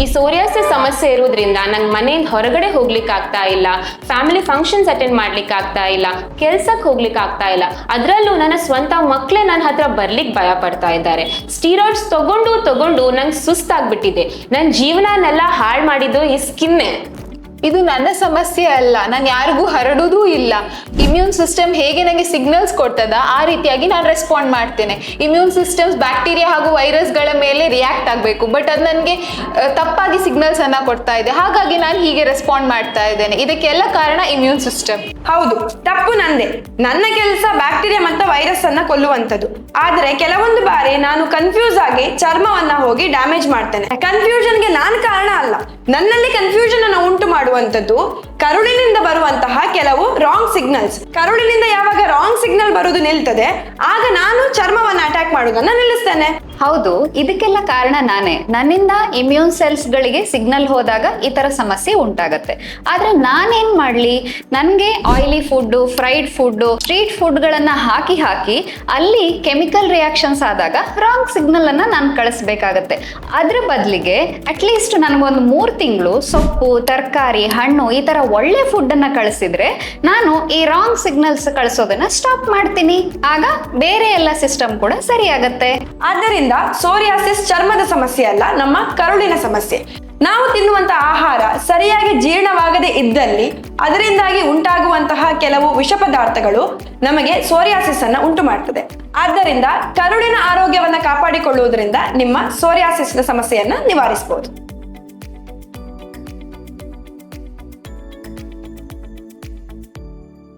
ಈ ಸೋರಿಯಾಸಿಸ್ ಸಮಸ್ಯೆ ಇರೋದ್ರಿಂದ ನಂಗೆ ಮನೆಯಿಂದ ಹೊರಗಡೆ ಹೋಗ್ಲಿಕ್ಕೆ ಆಗ್ತಾ ಇಲ್ಲ, ಫ್ಯಾಮಿಲಿ ಫಂಕ್ಷನ್ಸ್ ಅಟೆಂಡ್ ಮಾಡ್ಲಿಕ್ಕೆ ಆಗ್ತಾ ಇಲ್ಲ, ಕೆಲ್ಸಕ್ಕೆ ಹೋಗ್ಲಿಕ್ಕೆ ಆಗ್ತಾ ಇಲ್ಲ. ಅದರಲ್ಲೂ ನನ್ನ ಸ್ವಂತ ಮಕ್ಕಳೇ ನನ್ನ ಹತ್ರ ಬರ್ಲಿಕ್ಕೆ ಭಯ ಪಡ್ತಾ ಇದ್ದಾರೆ. ಸ್ಟೀರಾಯ್ಡ್ಸ್ ತಗೊಂಡು ನಂಗೆ ಸುಸ್ತಾಗ್ಬಿಟ್ಟಿದೆ. ನನ್ನ ಜೀವನನೆಲ್ಲ ಹಾಳು ಮಾಡಿದ್ದು ಈ ಸ್ಕಿನ್ನೇ. ಇದು ನನ್ನ ಸಮಸ್ಯೆ ಅಲ್ಲ, ನಾನು ಯಾರಿಗೂ ಹರಡುವುದೂ ಇಲ್ಲ. ಇಮ್ಯೂನ್ ಸಿಸ್ಟಮ್ ಹೇಗೆ ನನಗೆ ಸಿಗ್ನಲ್ಸ್ ಕೊಡ್ತದ ಆ ರೀತಿಯಾಗಿ ನಾನು ರೆಸ್ಪಾಂಡ್ ಮಾಡ್ತೇನೆ. ಇಮ್ಯೂನ್ ಸಿಸ್ಟಮ್ಸ್ ಬ್ಯಾಕ್ಟೀರಿಯಾ ಹಾಗೂ ವೈರಸ್ಗಳ ಮೇಲೆ ರಿಯಾಕ್ಟ್ ಆಗಬೇಕು, ಬಟ್ ಅದು ನನಗೆ ತಪ್ಪಾಗಿ ಸಿಗ್ನಲ್ಸ್ ಅನ್ನ ಕೊಡ್ತಾ ಇದೆ. ಹಾಗಾಗಿ ನಾನು ಹೀಗೆ ರೆಸ್ಪಾಂಡ್ ಮಾಡ್ತಾ ಇದ್ದೇನೆ. ಇದಕ್ಕೆಲ್ಲ ಕಾರಣ ಇಮ್ಯೂನ್ ಸಿಸ್ಟಮ್. ಹೌದು, ತಪ್ಪು ನಂದೆ. ನನ್ನ ಕೆಲಸ ಬ್ಯಾಕ್ಟೀರಿಯಾ ಮತ್ತು ವೈರಸ್ ಅನ್ನ ಕೊಲ್ಲುವಂಥದ್ದು. ಆದ್ರೆ ಕೆಲವೊಂದು ಬಾರಿ ನಾನು ಕನ್ಫ್ಯೂಸ್ ಆಗಿ ಚರ್ಮವನ್ನ ಹೋಗಿ ಡ್ಯಾಮೇಜ್ ಮಾಡ್ತೇನೆ. ಕನ್ಫ್ಯೂಷನ್ಗೆ ನಾನು ಕಾರಣ ಅಲ್ಲ, ನನ್ನಲ್ಲಿ ಕನ್ಫ್ಯೂಷನ್ ಅನ್ನು ಉಂಟು ಮಾಡುವಂಥದ್ದು ಕರುಳಿನಿಂದ ಬರುವಂತಹ ಕೆಲವು ರಾಂಗ್ ಸಿಗ್ನಲ್ಸ್. ಕರುಳಿನಿಂದ ಯಾವಾಗ ರಾಂಗ್ ಸಿಗ್ನಲ್ ಬರುವುದು ನಿಲ್ತದೆ, ಆಗ ನಾನು ಚರ್ಮವನ್ನ ಅಟ್ಯಾಕ್ ಮಾಡೋದನ್ನ ನಿಲ್ಲಿಸ್ತೇನೆ. ಹೌದು, ಇದಕ್ಕೆಲ್ಲ ಕಾರಣ ನಾನೇ. ನನ್ನಿಂದ ಇಮ್ಯೂನ್ ಸೆಲ್ಸ್ ಗಳಿಗೆ ಸಿಗ್ನಲ್ ಹೋದಾಗ ಈ ತರ ಸಮಸ್ಯೆ ಉಂಟಾಗತ್ತೆ. ಆದ್ರೆ ನಾನೇನ್ ಮಾಡ್ಲಿ? ನನ್ಗೆ oily food, fried food, street food ಗಳನ್ನ ಹಾಕಿ ಅಲ್ಲಿ ಕೆಮಿಕಲ್ ರಿಯಾಕ್ಷನ್ಸ್ ಆದಾಗ ರಾಂಗ್ ಸಿಗ್ನಲ್ ಅನ್ನ ನಾನು ಕಳಿಸ್ಬೇಕಾಗತ್ತೆ. ಅದ್ರ ಬದಲಿಗೆ ಅಟ್ಲೀಸ್ಟ್ ನನಗೊಂದು 3 ತಿಂಗಳು ಸೊಪ್ಪು, ತರಕಾರಿ, ಹಣ್ಣು ಈ ತರ ಒಳ್ಳೆ ಫುಡ್ ಅನ್ನ ಕಳಿಸಿದ್ರೆ ನಾನು ಈ ರಾಂಗ್ ಸಿಗ್ನಲ್ಸ್ ಕಳಿಸೋದನ್ನ ಸ್ಟಾಪ್ ಮಾಡ್ತೀನಿ. ಆಗ ಬೇರೆ ಎಲ್ಲ ಸಿಸ್ಟಮ್ ಕೂಡ ಸರಿಯಾಗತ್ತೆ. ಆದ್ದರಿಂದ ಸೋರಿಯಾಸಿಸ್ ಚರ್ಮದ ಸಮಸ್ಯೆ ಅಲ್ಲ, ನಮ್ಮ ಕರುಳಿನ ಸಮಸ್ಯೆ. ನಾವು ತಿನ್ನುವಂತಹ ಆಹಾರ ಸರಿಯಾಗಿ ಜೀರ್ಣವಾಗದೇ ಇದ್ದಲ್ಲಿ ಅದರಿಂದಾಗಿ ಉಂಟಾಗುವಂತಹ ಕೆಲವು ವಿಷ ಪದಾರ್ಥಗಳು ನಮಗೆ ಸೋರಿಯಾಸಿಸ್ ಅನ್ನ ಉಂಟು ಮಾಡ್ತದೆ. ಆದ್ದರಿಂದ ಕರುಳಿನ ಆರೋಗ್ಯವನ್ನ ಕಾಪಾಡಿಕೊಳ್ಳುವುದರಿಂದ ನಿಮ್ಮ ಸೋರಿಯಾಸಿಸ್ನ ಸಮಸ್ಯೆಯನ್ನ ನಿವಾರಿಸಬಹುದು.